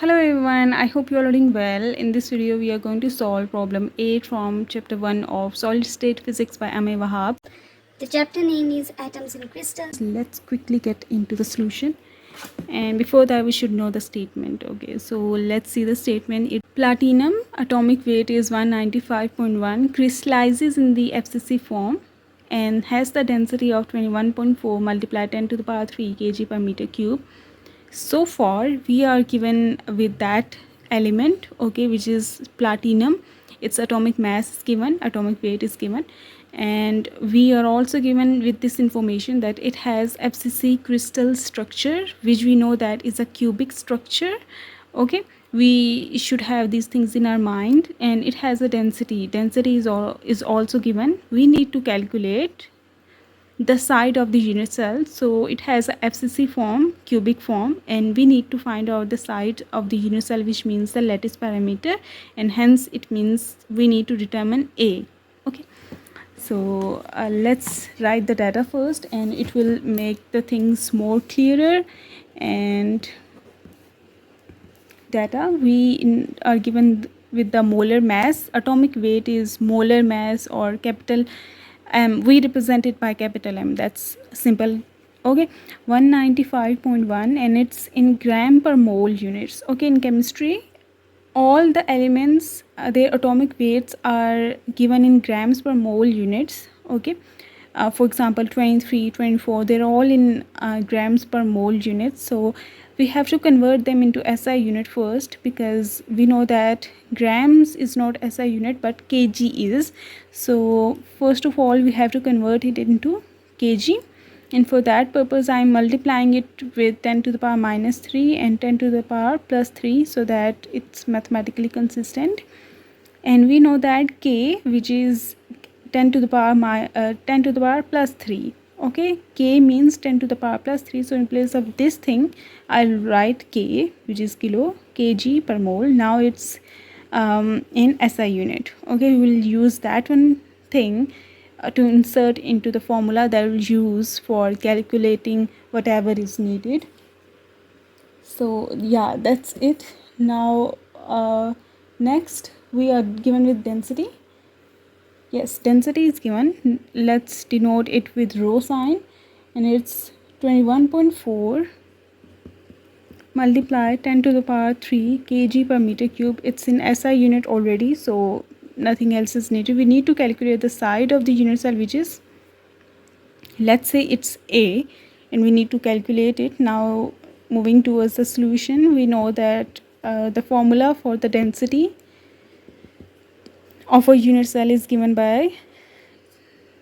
Hello everyone, I hope you are doing well. In this video we are going to solve problem 8 from chapter 1 of solid state physics by Wahab. The chapter name is Atoms and Crystals. Let's quickly get into the solution, and before that we should know the statement. Okay, so let's see the statement. Platinum atomic weight is 195.1, crystallizes in the FCC form and has the density of 21.4 multiplied 10 to the power 3 kg per meter cube. So far we are given with that element, okay, which is platinum. Its atomic mass is given, atomic weight is given, and we are also given with this information that it has FCC crystal structure, which we know that is a cubic structure. Okay, we should have these things in our mind, and it has a density is also given. We need to calculate the side of the unit cell. So it has a FCC form, cubic form, and we need to find out the side of the unit cell, which means the lattice parameter, and hence it means we need to determine A. Okay, so let's write the data first, and it will make the things more clearer. And data we are given with the molar mass. Atomic weight is molar mass, or capital we represent it by capital M. That's simple. Okay, 195.1, and it's in gram per mole units. Okay, in chemistry all the elements, their atomic weights are given in grams per mole units. Okay, for example 23, 24, they're all in grams per mole units. So we have to convert them into SI unit first, because we know that grams is not SI unit but kg is. So first of all we have to convert it into kg, and for that purpose I am multiplying it with 10 to the power minus 3 and 10 to the power plus 3, so that it's mathematically consistent. And we know that k, which is 10 to the power plus 3. Okay, k means 10 to the power plus 3. So in place of this thing I'll write k, which is kilo kg per mole. Now it's in SI unit. Okay, we will use that one thing to insert into the formula that we'll use for calculating whatever is needed. So yeah, that's it. Now next we are given with density. Yes, density is given. Let's denote it with rho sign, and it's 21.4 multiply 10 to the power 3 kg per meter cube. It's in SI unit already, so nothing else is needed. We need to calculate the side of the unit cell, which is, let's say it's A, and we need to calculate it. Now moving towards the solution, we know that the formula for the density of a unit cell is given by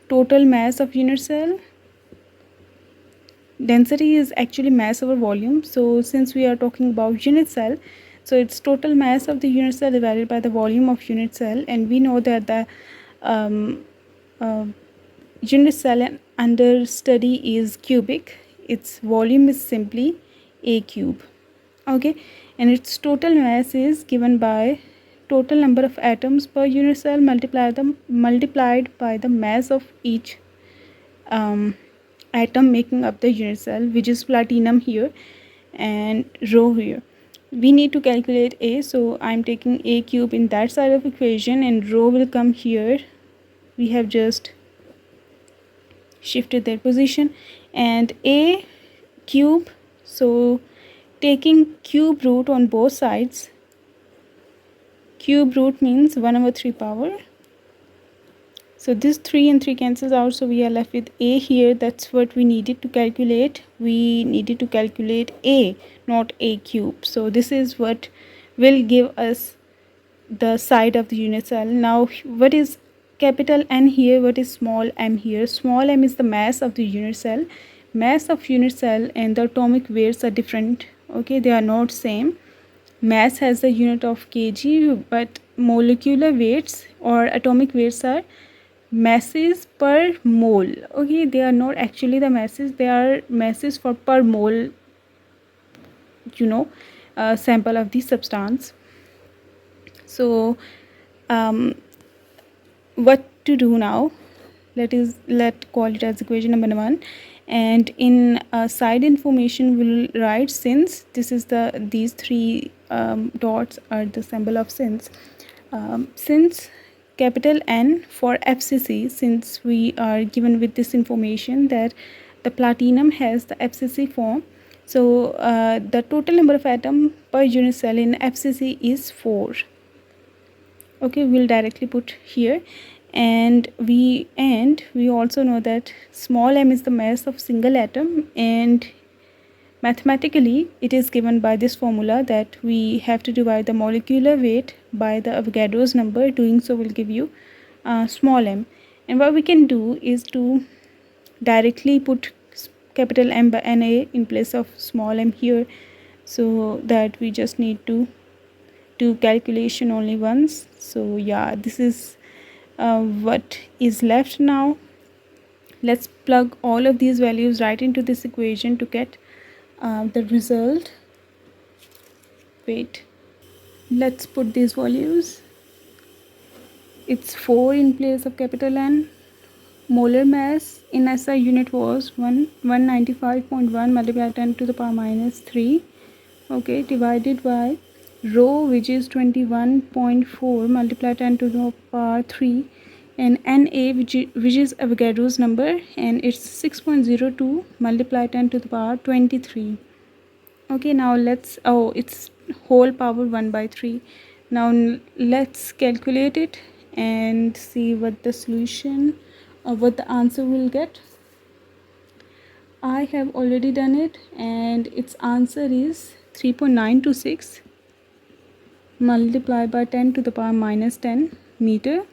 total mass of unit cell. Density is actually mass over volume, so since we are talking about unit cell, so it's total mass of the unit cell divided by the volume of unit cell. And we know that the unit cell under study is cubic. Its volume is simply A cube. Okay, and its total mass is given by total number of atoms per unit cell multiplied by the mass of each atom making up the unit cell, which is platinum here and rho here. We need to calculate A, so I'm taking A cube in that side of equation, and rho will come here. We have just shifted their position, and A cube, so taking cube root on both sides. Cube root means 1 over 3 power. So this 3 and 3 cancels out, so we are left with A here. That's what we needed to calculate. We needed to calculate A, not A cube. So this is what will give us the side of the unit cell. Now what is capital N here, what is small m here? Small m is the mass of the unit cell. Mass of unit cell and the atomic weights are different. Okay, they are not same. Mass has the unit of kg, but molecular weights or atomic weights are masses per mole. Okay, they are not actually the masses, they are masses for per mole, sample of the substance. So what to do now? Let call it as equation number 1, and in side information we'll write since. This is these three dots are the symbol of since. Since capital N for FCC, since we are given with this information that the platinum has the FCC form, so the total number of atom per unit cell in FCC is 4. Okay, we'll directly put here. And we also know that small m is the mass of single atom, and mathematically it is given by this formula that we have to divide the molecular weight by the Avogadro's number. Doing so will give you small m. And what we can do is to directly put capital M by Na in place of small m here, so that we just need to do calculation only once. So yeah, this is what is left now. Let's plug all of these values right into this equation to get the result. Wait, let's put these values. It's 4 in place of capital N. Molar mass in SI unit was 195.1 multiplied 10 to the power minus 3. Okay, divided by rho, which is 21.4 multiplied 10 to the power 3, and Na, which is Avogadro's number, and it's 6.02 multiplied 10 to the power 23. Okay, now it's whole power 1 by 3. Now let's calculate it and see what the solution or what the answer will get. I have already done it, and its answer is 3.926 multiplied by 10 to the power minus 10 meter.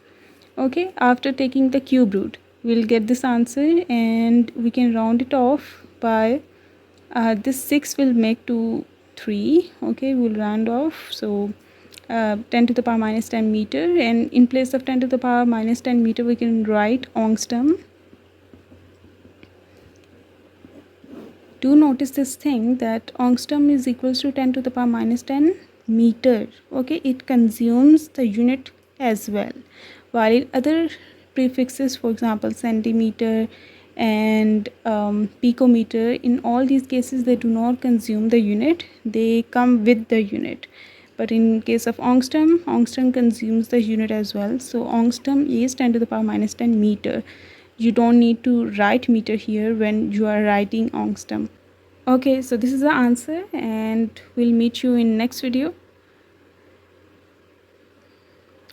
Okay, after taking the cube root we'll get this answer, and we can round it off by this 6 will make to 3. Okay, we'll round off, so 10 to the power minus 10 meter, and in place of 10 to the power minus 10 meter we can write angstrom. Do notice this thing that angstrom is equals to 10 to the power minus 10 meter. Okay, it consumes the unit as well, while in other prefixes, for example centimeter and picometer, in all these cases they do not consume the unit, they come with the unit. But in case of angstrom consumes the unit as well. So angstrom is 10 to the power minus 10 meter. You don't need to write meter here when you are writing angstrom. Okay, so this is the answer, and we'll meet you in next video.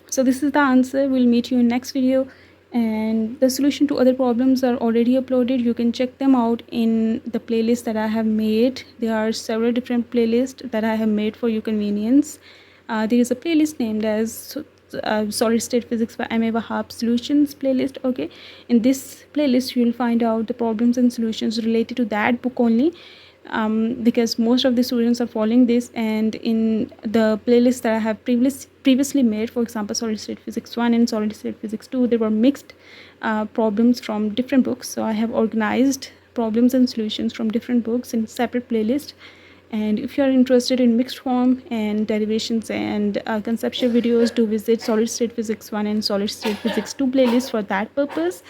So this is the answer. We'll meet you in next video, and the solution to other problems are already uploaded. You can check them out in the playlist that I have made. There are several different playlists that I have made for your convenience. There is a playlist named as solid state physics by MA Wahab solutions playlist. Okay, in this playlist you will find out the problems and solutions related to that book only, because most of the students are following this. And in the playlist that I have previously made, for example solid state physics 1 and solid state physics 2, there were mixed problems from different books. So I have organized problems and solutions from different books in separate playlist. And if you are interested in mixed form and derivations and conceptual videos, do visit solid state physics 1 and solid state physics 2 playlist for that purpose.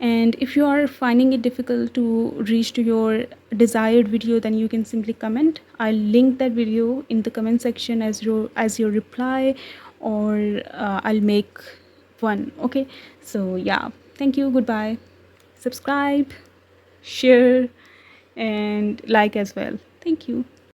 And if you are finding it difficult to reach to your desired video, then you can simply comment. I'll link that video in the comment section as your reply, or I'll make one. Okay, so yeah, thank you, goodbye. Subscribe, share, and like as well. Thank you.